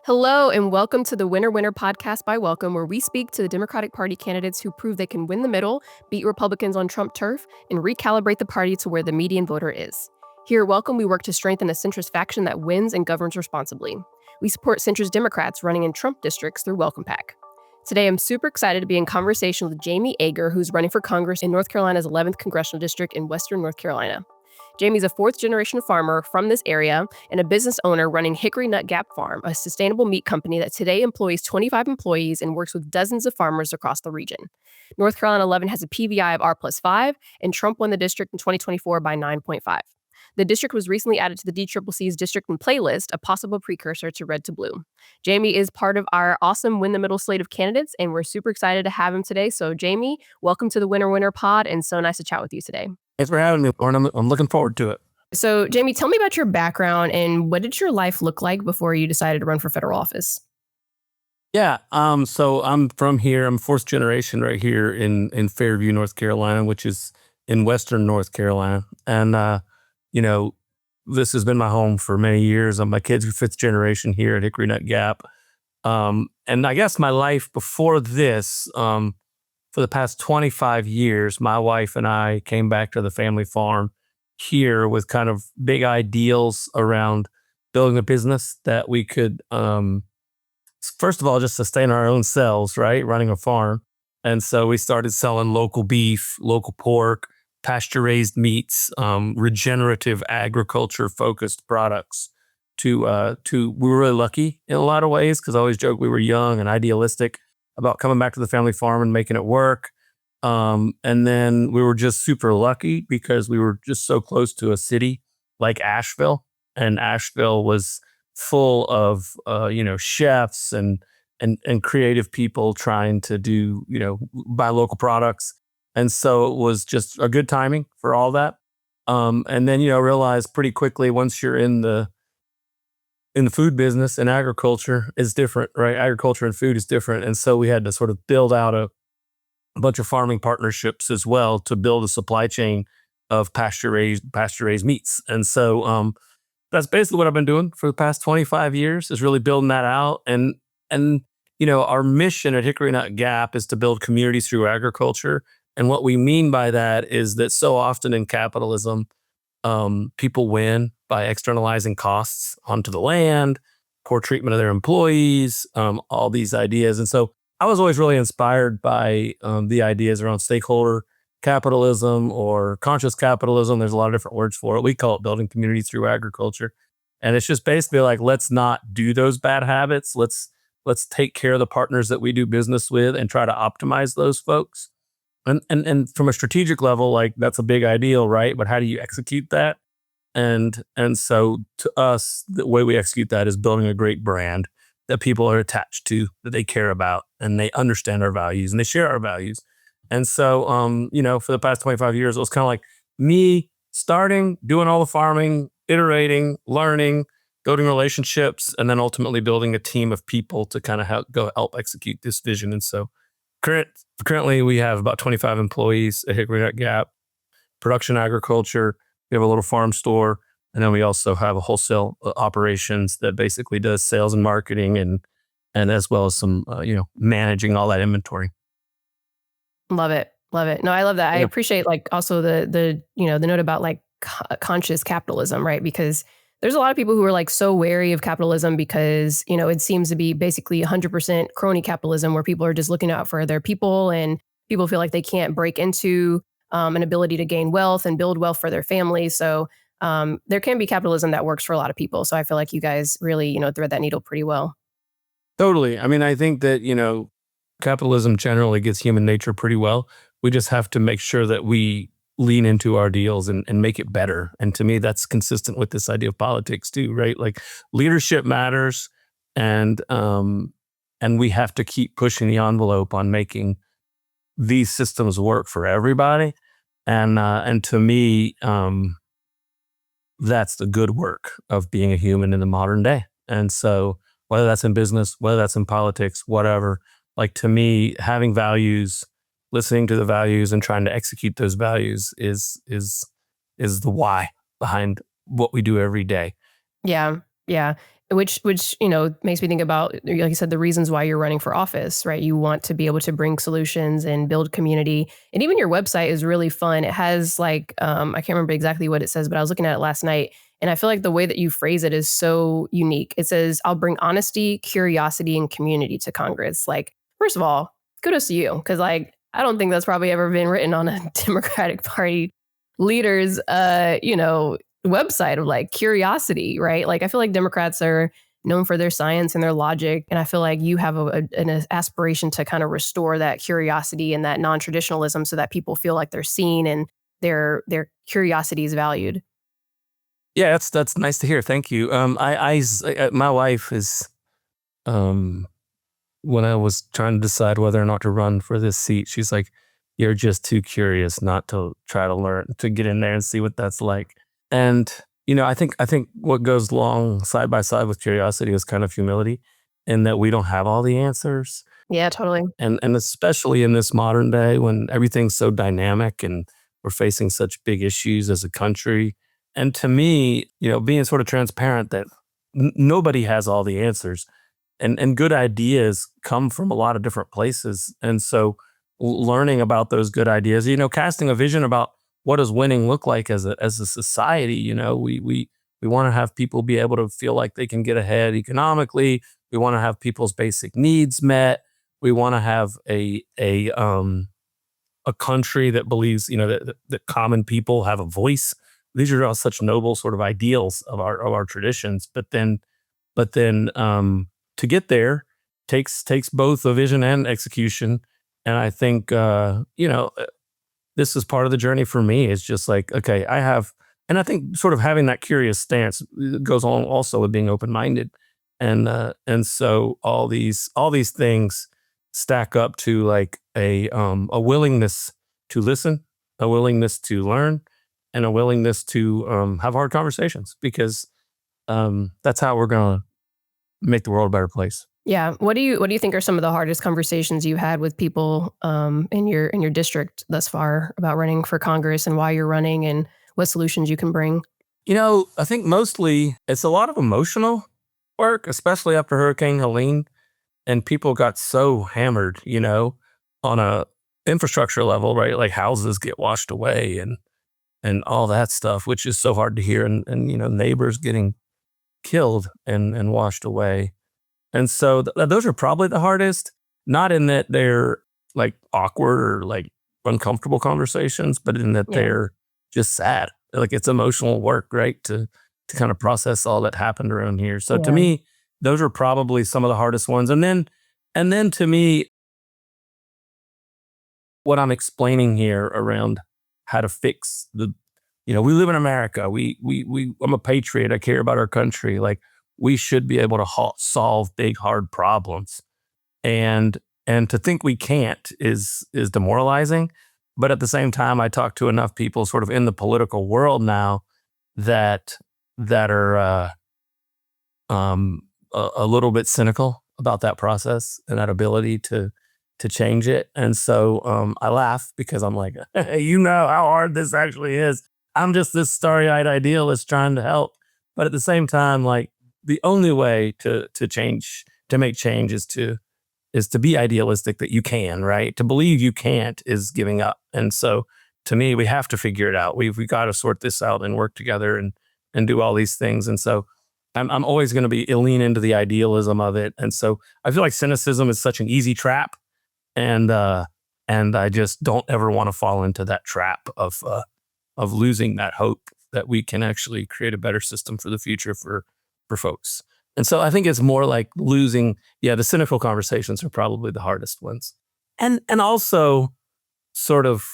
Hello, and welcome to the Winner Winner podcast by Welcome, where we speak to the Democratic Party candidates who prove they can win the middle, beat Republicans on Trump turf, and recalibrate the party to where the median voter is. Here at Welcome, we work to strengthen a centrist faction that wins and governs responsibly. We support centrist Democrats running in Trump districts through Welcome PAC. Today, I'm super excited to be in conversation with Jamie Ager, who's running for Congress in North Carolina's 11th Congressional District in Western North Carolina. Jamie's a fourth-generation farmer from this area and a business owner running Hickory Nut Gap Farm, a sustainable meat company that today employs 25 employees and works with dozens of farmers across the region. North Carolina 11 has a PVI of R+5, and Trump won the district in 2024 by 9.5. The district was recently added to the DCCC's District and Playlist, a possible precursor to Red to Blue. Jamie is part of our awesome Win the Middle slate of candidates, and we're super excited to have him today. So, Jamie, welcome to the Winner Winner pod, and so nice to chat with you today. Thanks for having me, Lauren. I'm looking forward to it. So, Jamie, tell me about your background and what did your life look like before you decided to run for federal office? Yeah. So I'm from here. I'm fourth generation right here in Fairview, North Carolina, which is in Western North Carolina. And, this has been my home for many years. My kids are fifth generation here at Hickory Nut Gap. And I guess my life before this, for the past 25 years, my wife and I came back to the family farm here with kind of big ideals around building a business that we could, first of all, just sustain our own selves, right? Running a farm. And so we started selling local beef, local pork, pasture-raised meats, regenerative agriculture-focused products. We were really lucky in a lot of ways because I always joke we were young and idealistic about coming back to the family farm and making it work. And then we were just super lucky because we were just so close to a city like Asheville, and Asheville was full of chefs and creative people trying to do buy local products, and so it was just a good timing for all that. And then realize pretty quickly once you're in the food business and agriculture is different, right? Agriculture and food is different, and so we had to sort of build out a bunch of farming partnerships as well to build a supply chain of pasture raised meats. And so that's basically what I've been doing for the past 25 years is really building that out. And our mission at Hickory Nut Gap is to build communities through agriculture. And what we mean by that is that so often in capitalism, people win by externalizing costs onto the land, poor treatment of their employees, all these ideas. And so I was always really inspired by the ideas around stakeholder capitalism or conscious capitalism. There's a lot of different words for it. We call it building communities through agriculture. And it's just basically like, let's not do those bad habits. Let's take care of the partners that we do business with and try to optimize those folks. And from a strategic level, like that's a big ideal, right? But how do you execute that? And so to us, the way we execute that is building a great brand that people are attached to, that they care about, and they understand our values and they share our values. And so, for the past 25 years, it was kind of like me starting, doing all the farming, iterating, learning, building relationships, and then ultimately building a team of people to kind of help execute this vision. And so currently we have about 25 employees at Hickory Nut Gap, production agriculture. We have a little farm store. And then we also have a wholesale operations that basically does sales and marketing and as well as some, managing all that inventory. Love it. Love it. No, I love that. I appreciate also the note about conscious capitalism, right? Because there's a lot of people who are so wary of capitalism because, it seems to be basically 100% crony capitalism where people are just looking out for their people and people feel like they can't break into an ability to gain wealth and build wealth for their families. So there can be capitalism that works for a lot of people. So I feel like you guys really, thread that needle pretty well. Totally. I mean, I think that, capitalism generally gets human nature pretty well. We just have to make sure that we lean into our deals and make it better. And to me, that's consistent with this idea of politics too, right? Like leadership matters and we have to keep pushing the envelope on making these systems work for everybody. And to me, that's the good work of being a human in the modern day. And so whether that's in business, whether that's in politics, whatever, to me, having values, listening to the values and trying to execute those values is the why behind what we do every day. Yeah. Yeah. Which makes me think about, like you said, the reasons why you're running for office, right? You want to be able to bring solutions and build community. And even your website is really fun. It has like, I can't remember exactly what it says, but I was looking at it last night. And I feel like the way that you phrase it is so unique. It says, I'll bring honesty, curiosity, and community to Congress. Like, first of all, kudos to you. Because like, I don't think that's probably ever been written on a Democratic Party leader's, website of like curiosity, right? Like I feel like Democrats are known for their science and their logic, and I feel like you have an aspiration to kind of restore that curiosity and that non-traditionalism so that people feel like they're seen and their curiosity is valued. Yeah, that's nice to hear. Thank you. My wife is, when I was trying to decide whether or not to run for this seat, she's like, "You're just too curious not to try to learn, to get in there and see what that's like." And I think what goes along side by side with curiosity is kind of humility, in that we don't have all the answers, Yeah, totally. and especially in this modern day when everything's so dynamic and we're facing such big issues as a country. And to me, being sort of transparent that nobody has all the answers, and good ideas come from a lot of different places. And so learning about those good ideas, casting a vision about what does winning look like as a society. We want to have people be able to feel like they can get ahead economically. We want to have people's basic needs met. We want to have a country that believes, that common people have a voice. These are all such noble sort of ideals of our traditions. But then to get there takes both a vision and execution. And I think this is part of the journey for me. It's just like, okay, and I think sort of having that curious stance goes on also with being open minded, and so all these things stack up to like a willingness to listen, a willingness to learn, and a willingness to have hard conversations, because that's how we're gonna make the world a better place. Yeah. What do you think are some of the hardest conversations you had with people in your district thus far about running for Congress and why you're running and what solutions you can bring? I think mostly it's a lot of emotional work, especially after Hurricane Helene, and people got so hammered, on a infrastructure level, right? Like houses get washed away and all that stuff, which is so hard to hear, and neighbors getting killed and washed away. And so those are probably the hardest, not in that they're like awkward or like uncomfortable conversations, but in that Yeah. they're just sad. Like it's emotional work, right? To kind of process all that happened around here. So to Yeah. me, those are probably some of the hardest ones. And then to me, what I'm explaining here around how to fix we live in America. I'm a patriot. I care about our country. Like we should be able to solve big, hard problems. And to think we can't is demoralizing. But at the same time, I talk to enough people sort of in the political world now that are a little bit cynical about that process and that ability to change it. And so I laugh because I'm like, hey, how hard this actually is. I'm just this starry-eyed idealist trying to help. But at the same time, like the only way to make change is to be idealistic that you can, right? To believe you can't is giving up. And so to me, we have to figure it out. We got to sort this out and work together and do all these things. And so I'm always going to be lean into the idealism of it. And so I feel like cynicism is such an easy trap, and I just don't ever want to fall into that trap of losing that hope that we can actually create a better system for the future for folks. And so I think it's more like losing. Yeah, the cynical conversations are probably the hardest ones, and also sort of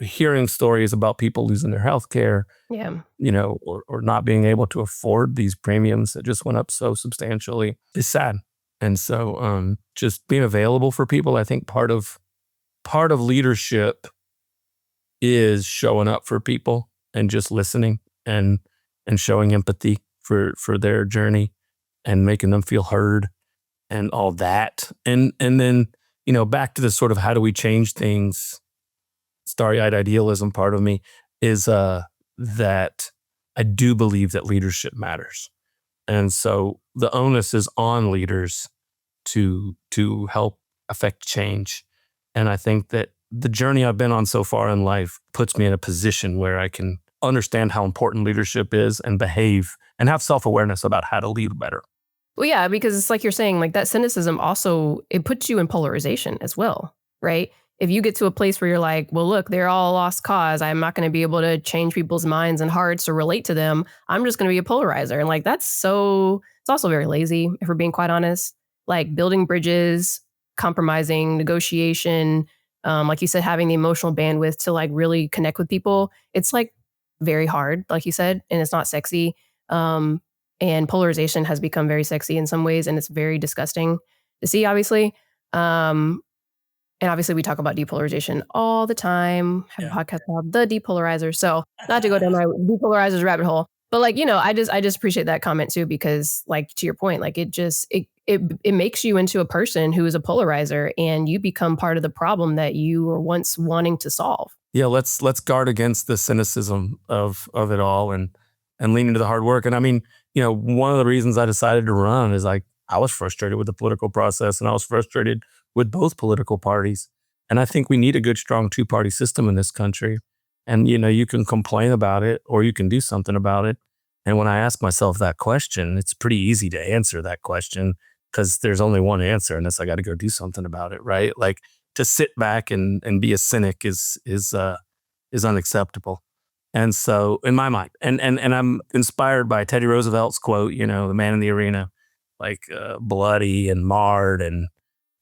hearing stories about people losing their health care, Yeah. or not being able to afford these premiums that just went up so substantially is sad. And so just being available for people, I think part of leadership is showing up for people and just listening and showing empathy for their journey and making them feel heard and all that. And then, back to the sort of how do we change things, starry-eyed idealism part of me is that I do believe that leadership matters. And so the onus is on leaders to help affect change. And I think that the journey I've been on so far in life puts me in a position where I can understand how important leadership is and behave and have self-awareness about how to lead better. Well, yeah, because it's like you're saying, like that cynicism also, it puts you in polarization as well, right? If you get to a place where you're like, well, look, they're all a lost cause. I'm not going to be able to change people's minds and hearts or relate to them. I'm just going to be a polarizer. And like, it's also very lazy, if we're being quite honest. Like building bridges, compromising, negotiation, like you said, having the emotional bandwidth to like really connect with people. It's like very hard, like you said, and it's not sexy. And polarization has become very sexy in some ways, and it's very disgusting to see, obviously. And obviously, we talk about depolarization all the time. Have a podcast called The Depolarizer. So not to go down my depolarizers rabbit hole, but like, I just appreciate that comment too, because like to your point, like it makes you into a person who is a polarizer, and you become part of the problem that you were once wanting to solve. Yeah, let's guard against the cynicism of it all and lean into the hard work. And I mean, one of the reasons I decided to run is like I was frustrated with the political process, and I was frustrated with both political parties. And I think we need a good, strong two-party system in this country. And, you can complain about it or you can do something about it. And when I ask myself that question, it's pretty easy to answer that question because there's only one answer, and that's I got to go do something about it, right? Like to sit back and be a cynic is unacceptable. And so in my mind, and I'm inspired by Teddy Roosevelt's quote, the man in the arena, like bloody and marred,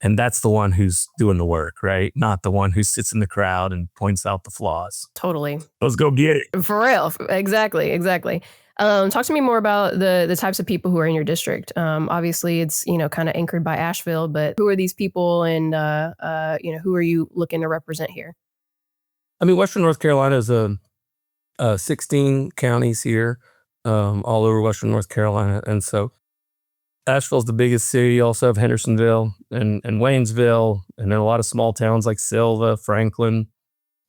and that's the one who's doing the work, right? Not the one who sits in the crowd and points out the flaws. Totally. Let's go get it. For real. Exactly. Talk to me more about the types of people who are in your district. Obviously, it's kind of anchored by Asheville, but who are these people, and who are you looking to represent here? I mean, Western North Carolina is 16 counties here, all over Western North Carolina, and so Asheville's the biggest city. You also have Hendersonville and Waynesville, and then a lot of small towns like Silva, Franklin,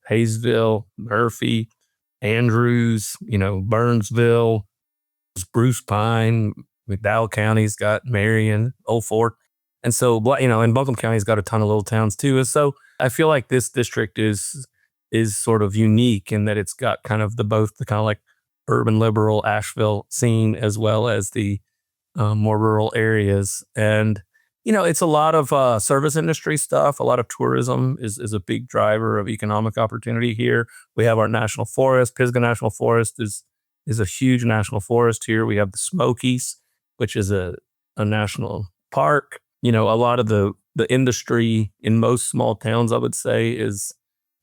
Hayesville, Murphy, Andrews, Burnsville, Spruce Pine, McDowell County's got Marion, Old Fort. And so, and Buncombe County's got a ton of little towns too. And so I feel like this district is sort of unique in that it's got kind of both the kind of like urban liberal Asheville scene as well as the more rural areas. And, it's a lot of service industry stuff. A lot of tourism is a big driver of economic opportunity here. We have our national forest. Pisgah National Forest is a huge national forest here. We have the Smokies, which is a national park. A lot of the industry in most small towns, I would say, is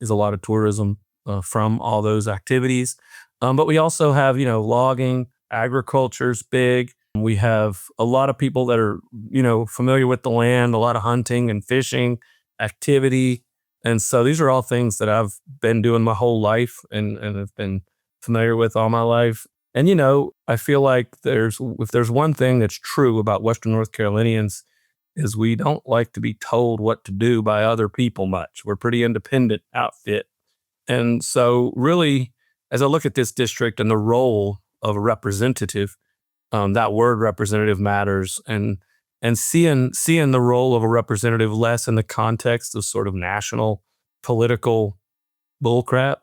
a lot of tourism from all those activities. But we also have, logging, agriculture's big. We have a lot of people that are, familiar with the land, a lot of hunting and fishing activity. And so these are all things that I've been doing my whole life and have been familiar with all my life. And, I feel like if there's one thing that's true about Western North Carolinians is we don't like to be told what to do by other people much. We're a pretty independent outfit. And so really, as I look at this district and the role of a representative, that word representative matters, and seeing the role of a representative less in the context of sort of national political bullcrap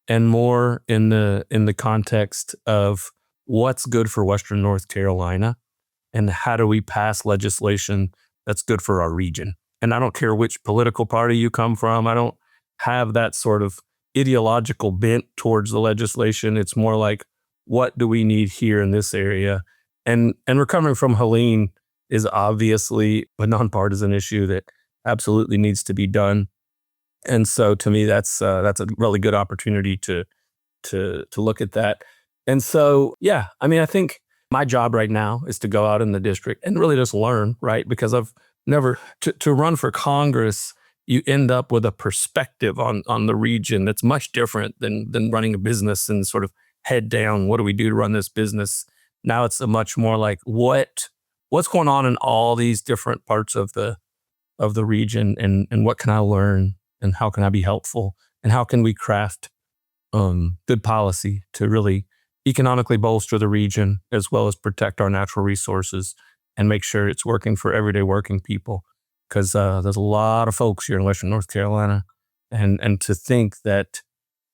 and more in the context of what's good for Western North Carolina and how do we pass legislation that's good for our region. And I don't care which political party you come from. I don't have that sort of ideological bent towards the legislation. It's more like, what do we need here in this area? And recovering from Helene is obviously a nonpartisan issue that absolutely needs to be done. And so to me, that's a really good opportunity to look at that. And so, yeah, I mean, I think my job right now is to go out in the district and really just learn, right? Because I've never to run for Congress, you end up with a perspective on the region that's much different than running a business and sort of head down. What do we do to run this business? Now it's a much more like what's going on in all these different parts of the region, and what can I learn, and how can I be helpful, and how can we craft good policy to really economically bolster the region as well as protect our natural resources and make sure it's working for everyday working people. Because there's a lot of folks here in Western North Carolina, and to think that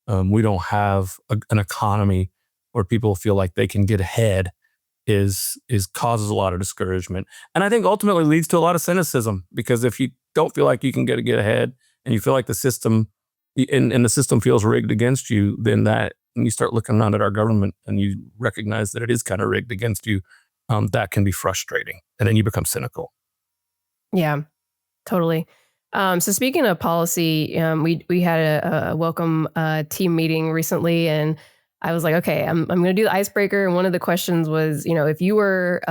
we don't have an economy where people feel like they can get ahead is causes a lot of discouragement, and I think ultimately leads to a lot of cynicism. Because if you don't feel like you can get ahead, and you feel like the system and the system feels rigged against you, then that and you start looking around at our government and you recognize that it is kind of rigged against you, that can be frustrating, and then you become cynical. Yeah, totally. So speaking of policy, we had a welcome team meeting recently, and I was like, okay, I'm going to do the icebreaker. And one of the questions was, if you were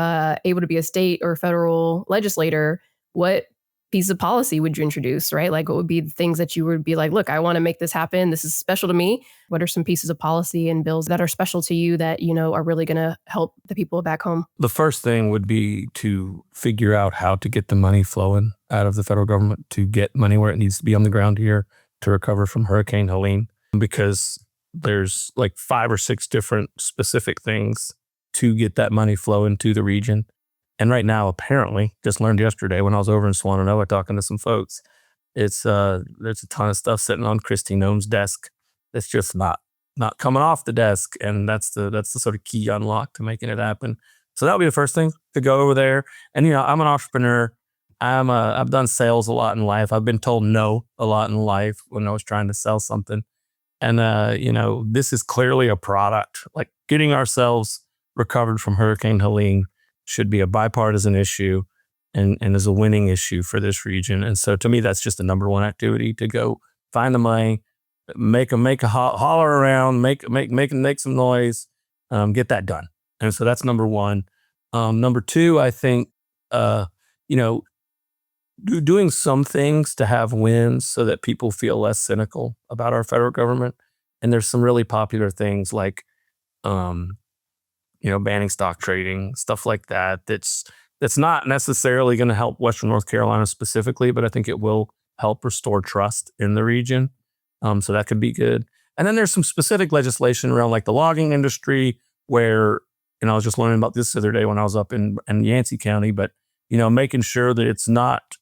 able to be a state or federal legislator, what piece of policy would you introduce, right? Like, what would be the things that you would be like, look, I want to make this happen. This is special to me. What are some pieces of policy and bills that are special to you that, are really going to help the people back home? The first thing would be to figure out how to get the money flowing out of the federal government to get money where it needs to be on the ground here to recover from Hurricane Helene, because there's like 5 or 6 different specific things to get that money flowing to the region. And right now, apparently, just learned yesterday when I was over in Swannanoa talking to some folks, it's there's a ton of stuff sitting on Kristi Noem's desk that's just not coming off the desk, and that's the sort of key unlock to making it happen. So that'll be the first thing, to go over there. And I'm an entrepreneur. I've done sales a lot in life. I've been told no a lot in life when I was trying to sell something. And this is clearly a product. Like, getting ourselves recovered from Hurricane Helene should be a bipartisan issue and is a winning issue for this region. And so to me, that's just the number one activity, to go find the money, make a holler around, make some noise, get that done. And so that's number one. Number two, I think, doing some things to have wins so that people feel less cynical about our federal government. And there's some really popular things like, banning stock trading, stuff like that. That's not necessarily going to help Western North Carolina specifically, but I think it will help restore trust in the region. So that could be good. And then there's some specific legislation around like the logging industry, where, I was just learning about this the other day when I was up in Yancey County, but, making sure that it's not,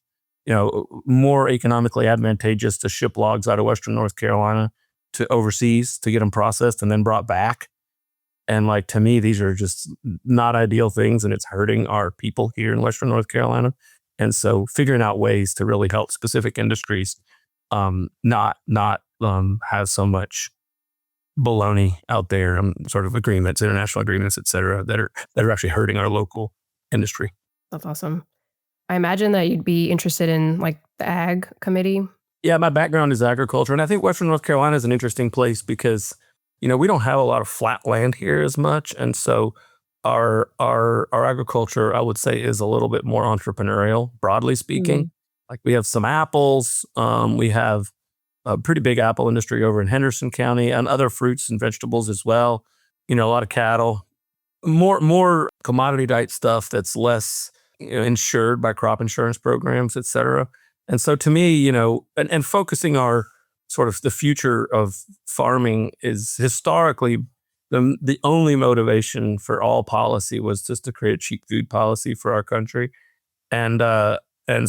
more economically advantageous to ship logs out of Western North Carolina to overseas to get them processed and then brought back. And like, to me, these are just not ideal things, and it's hurting our people here in Western North Carolina. And so figuring out ways to really help specific industries, not have so much baloney out there, sort of agreements, international agreements, et cetera, that are actually hurting our local industry. That's awesome. I imagine that you'd be interested in like the ag committee. Yeah, my background is agriculture, and I think Western North Carolina is an interesting place because, we don't have a lot of flat land here as much, and so our agriculture, I would say, is a little bit more entrepreneurial, broadly speaking. Like, we have some apples, we have a pretty big apple industry over in Henderson County, and other fruits and vegetables as well. A lot of cattle, more commodity type stuff that's less insured by crop insurance programs, et cetera. And so to me, and focusing our sort of the future of farming is historically the only motivation for all policy was just to create cheap food policy for our country. And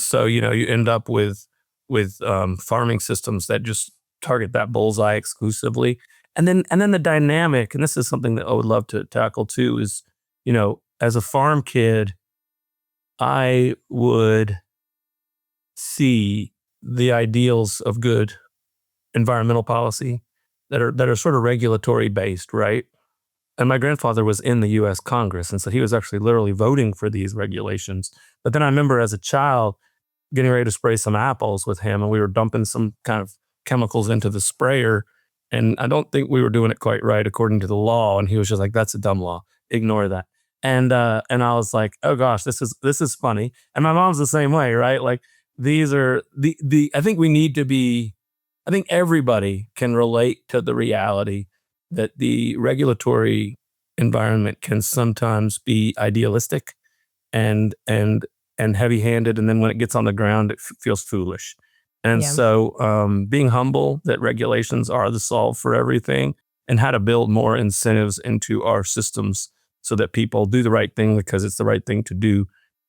so, you end up with farming systems that just target that bullseye exclusively. And then the dynamic, and this is something that I would love to tackle too, is, as a farm kid, I would see the ideals of good environmental policy that are sort of regulatory based, right? And my grandfather was in the U.S. Congress, and so he was actually literally voting for these regulations. But then I remember as a child getting ready to spray some apples with him, and we were dumping some kind of chemicals into the sprayer, and I don't think we were doing it quite right according to the law. And he was just like, "That's a dumb law. Ignore that." And I was like, "Oh gosh, this is funny." And my mom's the same way, right? Like, these are I think we need to be. I think everybody can relate to the reality that the regulatory environment can sometimes be idealistic and heavy-handed, and then when it gets on the ground, it feels foolish. And so being humble that regulations are the solve for everything, and how to build more incentives into our systems so that people do the right thing because it's the right thing to do,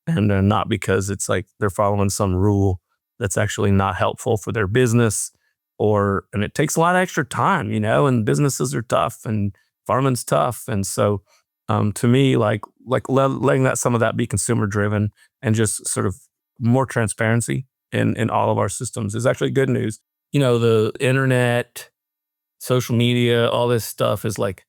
and not because it's like they're following some rule that's actually not helpful for their business. And it takes a lot of extra time, and businesses are tough and farming's tough. And so to me, letting some of that be consumer driven and just sort of more transparency in all of our systems is actually good news. The internet, social media, all this stuff is like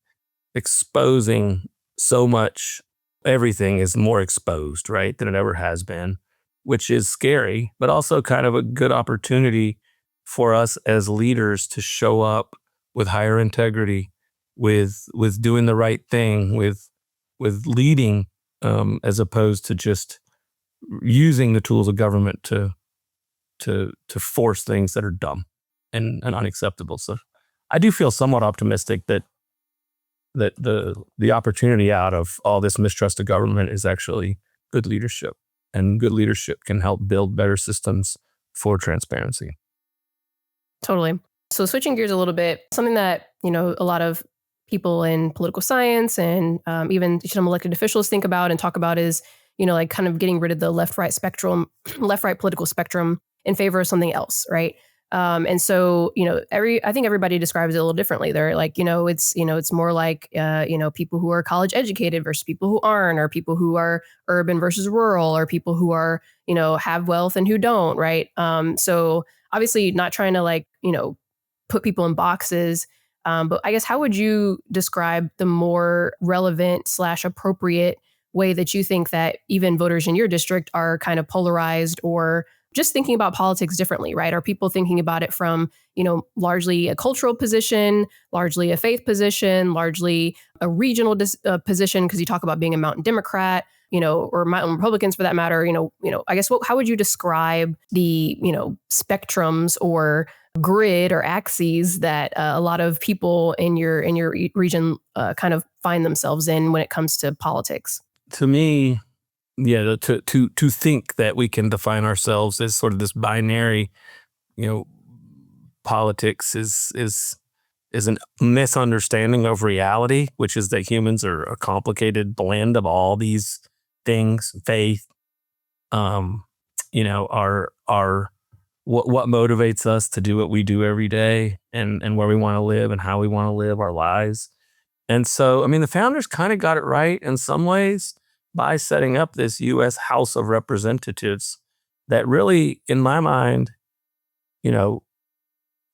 exposing so much. Everything is more exposed, right, than it ever has been, which is scary, but also kind of a good opportunity for us as leaders to show up with higher integrity, with doing the right thing, with leading, as opposed to just using the tools of government to force things that are dumb and unacceptable. So I do feel somewhat optimistic that the opportunity out of all this mistrust of government is actually good leadership, and good leadership can help build better systems for transparency. Totally. So switching gears a little bit, something that, a lot of people in political science and even some elected officials think about and talk about is, like kind of getting rid of the left-right spectrum, left-right political spectrum in favor of something else, right? And so, I think everybody describes it a little differently. They're like, it's more like, people who are college educated versus people who aren't, or people who are urban versus rural, or people who are, have wealth and who don't, right? So obviously not trying to put people in boxes. But I guess, how would you describe the more relevant / appropriate way that you think that even voters in your district are kind of polarized or just thinking about politics differently, right? Are people thinking about it from, largely a cultural position, largely a faith position, largely a regional position? Because you talk about being a mountain Democrat, or mountain Republicans for that matter. I guess how would you describe the, spectrums or grid or axes that a lot of people in your region kind of find themselves in when it comes to politics? To me, yeah, to think that we can define ourselves as sort of this binary, politics is a misunderstanding of reality, which is that humans are a complicated blend of all these things. Faith, our what motivates us to do what we do every day, and where we want to live and how we want to live our lives. And so, the founders kind of got it right in some ways by setting up this U.S. House of Representatives that really, in my mind,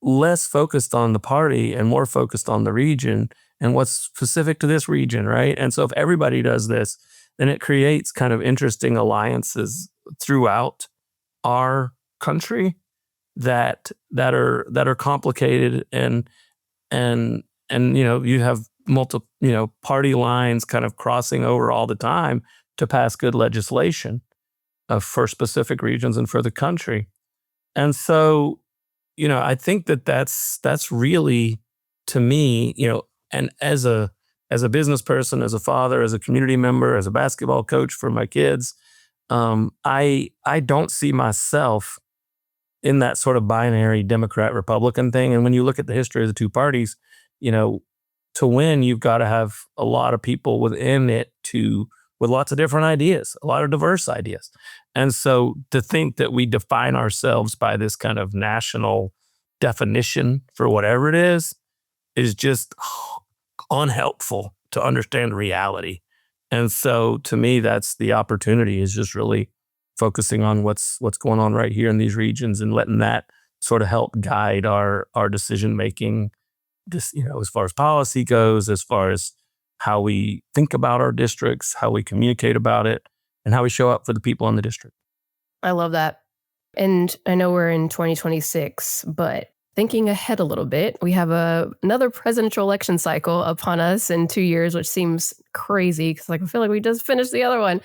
less focused on the party and more focused on the region and what's specific to this region, right? And so if everybody does this, then it creates kind of interesting alliances throughout our country that are complicated, and you have multiple party lines kind of crossing over all the time to pass good legislation for specific regions and for the country. And so I think that's really, to me, and as a business person, as a father, as a community member, as a basketball coach for my kids, I don't see myself in that sort of binary Democrat Republican thing. And when you look at the history of the two parties, to win, you've got to have a lot of people within it with lots of different ideas, a lot of diverse ideas. And so to think that we define ourselves by this kind of national definition for whatever it is just unhelpful to understand reality. And so to me, that's the opportunity, is just really focusing on what's going on right here in these regions and letting that sort of help guide our decision making. This, as far as policy goes, as far as how we think about our districts, how we communicate about it, and how we show up for the people in the district. I love that. And I know we're in 2026, but thinking ahead a little bit, we have another presidential election cycle upon us in 2 years, which seems crazy because I feel like we just finished the other one.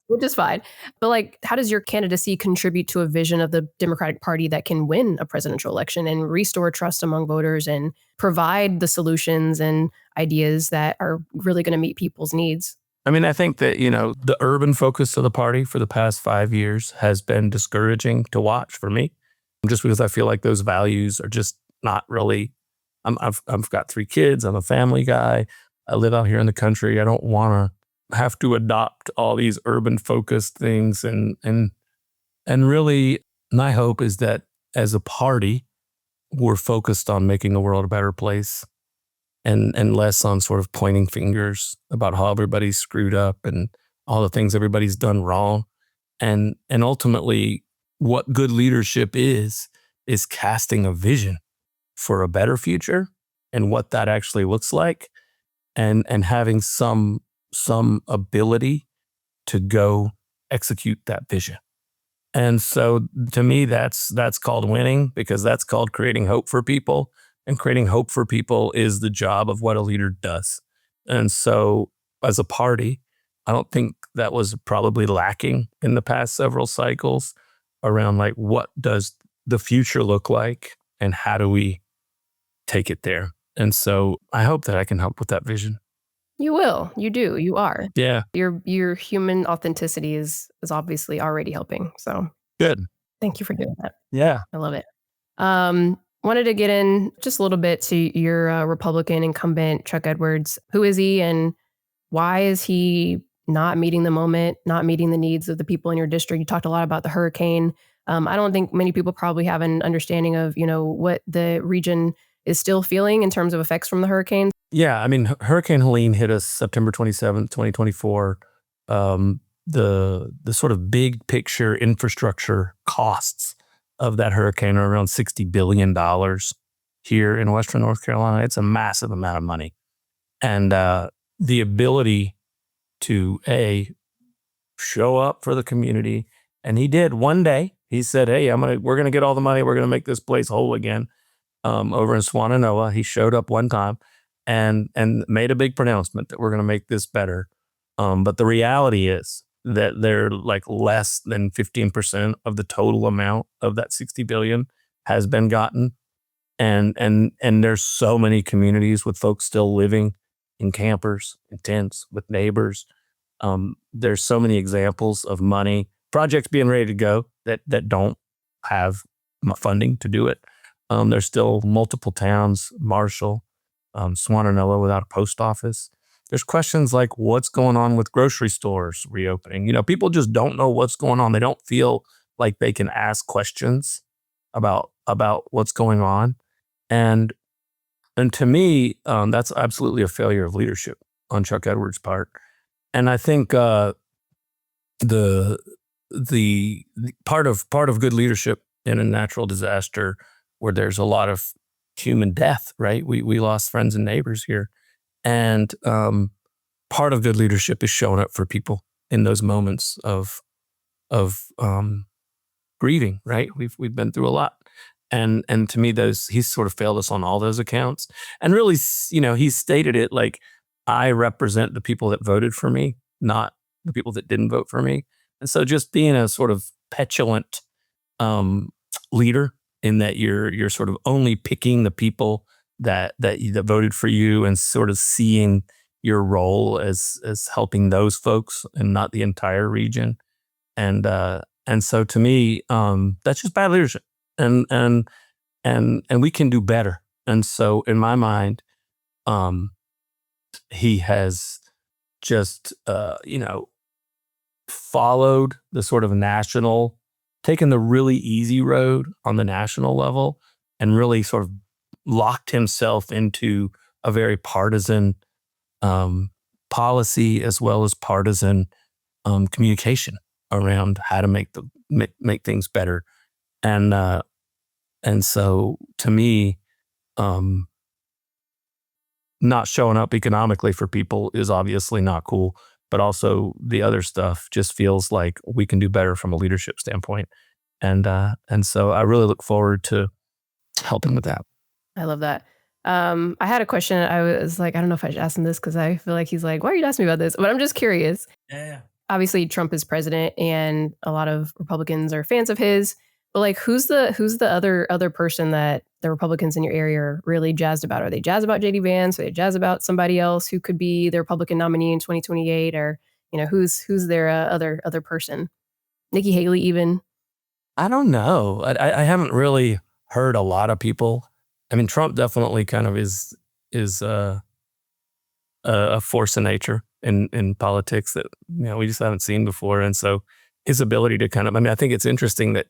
Which is fine. But how does your candidacy contribute to a vision of the Democratic Party that can win a presidential election and restore trust among voters and provide the solutions and ideas that are really going to meet people's needs? I think that, the urban focus of the party for the past 5 years has been discouraging to watch for me, just because I feel like those values are just not really I've got 3 kids. I'm a family guy. I live out here in the country. I don't want to have to adopt all these urban focused things. And really, my hope is that as a party, we're focused on making the world a better place and less on sort of pointing fingers about how everybody's screwed up and all the things everybody's done wrong. And ultimately, what good leadership is casting a vision for a better future and what that actually looks like, and having some ability to go execute that vision. And so to me, that's called winning, because that's called creating hope for people. And creating hope for people is the job of what a leader does. And so as a party, I don't think that was probably lacking in the past several cycles around like, what does the future look like and how do we take it there? And so I hope that I can help with that vision. You will. You do. You are. Yeah. Your human authenticity is obviously already helping. So Good. thank you for doing that. Yeah. I love it. Wanted to get in just a little bit to your Republican incumbent, Chuck Edwards. Who is he and why is he not meeting the moment, not meeting the needs of the people in your district? You talked a lot about the hurricane. I don't think many people probably have an understanding of, what the region is still feeling in terms of effects from the hurricane. Yeah, I mean, Hurricane Helene hit us September 27th, 2024. The sort of big picture infrastructure costs of that hurricane are around $60 billion here in Western North Carolina. It's a massive amount of money. And the ability to, show up for the community. And he did one day. He said, hey, we're going to get all the money. We're going to make this place whole again. Over in Swannanoa, he showed up one time and made a big pronouncement that we're going to make this better. But the reality is that they're like less than 15% of the total amount of that 60 billion has been gotten. And there's so many communities with folks still living in campers, in tents, with neighbors. There's so many examples of money, projects being ready to go that don't have funding to do it. There's still multiple towns, Marshall, Swannanoa without a post office. There's questions like what's going on with grocery stores reopening. People just don't know what's going on. They don't feel like they can ask questions about what's going on. And to me, that's absolutely a failure of leadership on Chuck Edwards' part. And I think the part of good leadership in a natural disaster where there's a lot of human death, right? We lost friends and neighbors here. And part of good leadership is showing up for people in those moments of grieving, right? We've been through a lot. And to me, he's sort of failed us on all those accounts. And really, he stated it like, I represent the people that voted for me, not the people that didn't vote for me. And so just being a sort of petulant leader in that you're sort of only picking the people that voted for you and sort of seeing your role as helping those folks and not the entire region. And so to me, that's just bad leadership. And we can do better. And so in my mind, he has just followed the sort of taken the really easy road on the national level and really sort of locked himself into a very partisan policy as well as partisan communication around how to make things better. And so to me, not showing up economically for people is obviously not cool, but also the other stuff just feels like we can do better from a leadership standpoint. And so I really look forward to helping with that. I love that. I had a question. I was like, I don't know if I should ask him this because I feel like he's like, why are you asking me about this? But I'm just curious. Yeah. Obviously, Trump is president, and a lot of Republicans are fans of his. But like, who's the other person that the Republicans in your area are really jazzed about? Are they jazzed about JD Vance? Are they jazzed about somebody else who could be the Republican nominee in 2028? Or who's their other person? Nikki Haley, even. I don't know. I haven't really heard a lot of people I mean, Trump definitely kind of is a force of nature in politics that we just haven't seen before, and so his ability to kind of, I mean, I think it's interesting that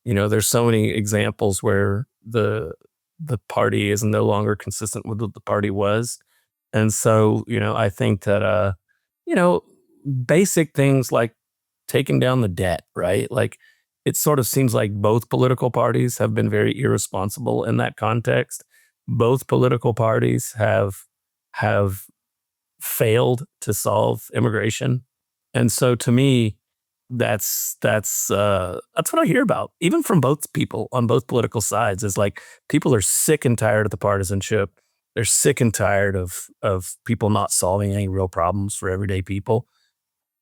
there's so many examples where the party is no longer consistent with what the party was, and so I think that you know basic things like taking down the debt, right? Like it sort of seems like both political parties have been very irresponsible in that context. Both political parties have failed to solve immigration, and so to me, that's what I hear about, even from both people on both political sides. Is like people are sick and tired of the partisanship. They're sick and tired of people not solving any real problems for everyday people.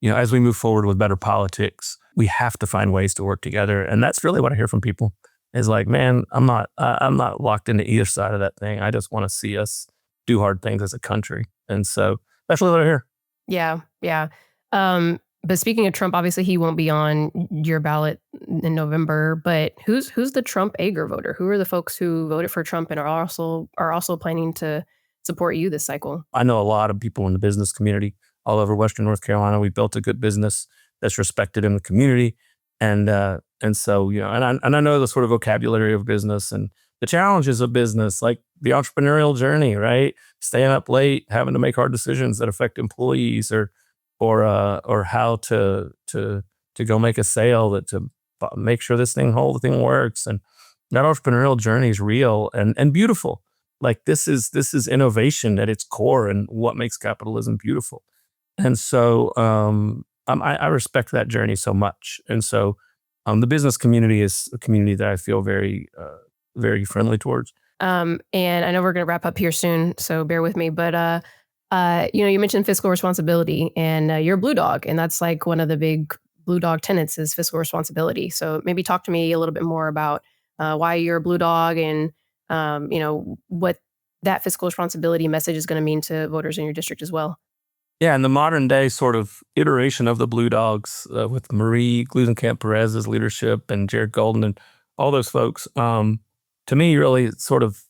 As we move forward with better politics, we have to find ways to work together, and that's really what I hear from people. Is like, man, I'm not locked into either side of that thing. I just want to see us do hard things as a country, and so that's really what I hear. Yeah, yeah. But speaking of Trump, obviously he won't be on your ballot in November. But who's the Trump Ager voter? Who are the folks who voted for Trump and are also planning to support you this cycle? I know a lot of people in the business community all over Western North Carolina. We built a good business that's respected in the community, and so and I know the sort of vocabulary of business and the challenges of business, like the entrepreneurial journey, right? Staying up late, having to make hard decisions that affect employees, or how to go make a sale that to make sure this whole thing works, and that entrepreneurial journey is real and beautiful. Like this is innovation at its core and what makes capitalism beautiful. And so I respect that journey so much. And so the business community is a community that I feel very friendly towards. And I know we're going to wrap up here soon, so bear with me. But you mentioned fiscal responsibility, and you're a blue dog, and that's like one of the big blue dog tenets is fiscal responsibility. So maybe talk to me a little bit more about why you're a blue dog, and what that fiscal responsibility message is going to mean to voters in your district as well. Yeah, in the modern day sort of iteration of the Blue Dogs, with Marie Glusenkamp Perez's leadership and Jared Golden and all those folks, to me, really sort of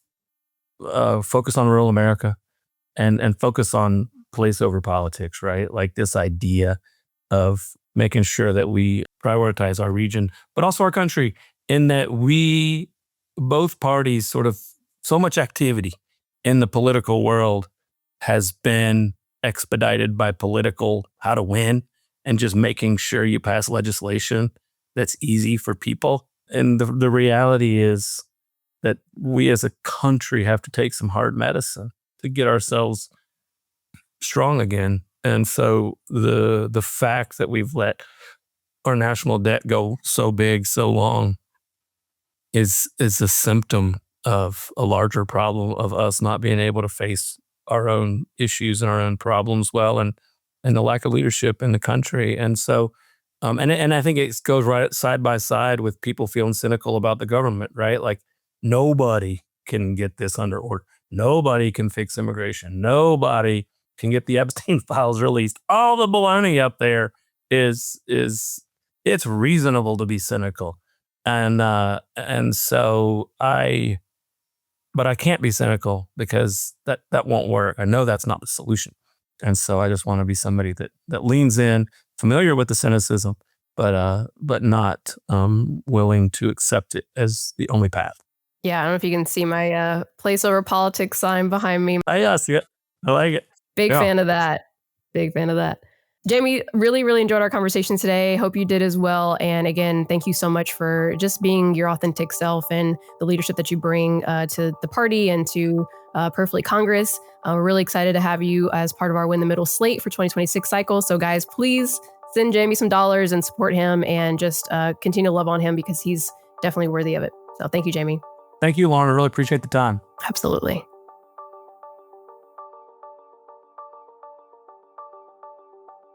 focus on rural America and focus on place over politics, right? Like this idea of making sure that we prioritize our region, but also our country, in that we, both parties, sort of so much activity in the political world has been expedited by political how to win and just making sure you pass legislation that's easy for people. And the reality is that we as a country have to take some hard medicine to get ourselves strong again. And so the fact that we've let our national debt go so big so long is a symptom of a larger problem of us not being able to face our own issues and our own problems well, and the lack of leadership in the country. And so and I think it goes right side by side with people feeling cynical about the government, right? Like nobody can get this under order. Nobody can fix immigration. Nobody can get the Epstein files released. All the baloney up there is it's reasonable to be cynical. And so but I can't be cynical because that won't work. I know that's not the solution. And so I just want to be somebody that leans in, familiar with the cynicism, but not willing to accept it as the only path. Yeah, I don't know if you can see my place over politics sign behind me. I see it. I like it. Big Yeah. fan of that. Big fan of that. Jamie, really, really enjoyed our conversation today. Hope you did as well. And again, thank you so much for just being your authentic self and the leadership that you bring to the party and to Perfectly Congress. We're really excited to have you as part of our Win the Middle slate for 2026 cycle. So guys, please send Jamie some dollars and support him and just continue to love on him because he's definitely worthy of it. So thank you, Jamie. Thank you, Lauren. I really appreciate the time. Absolutely.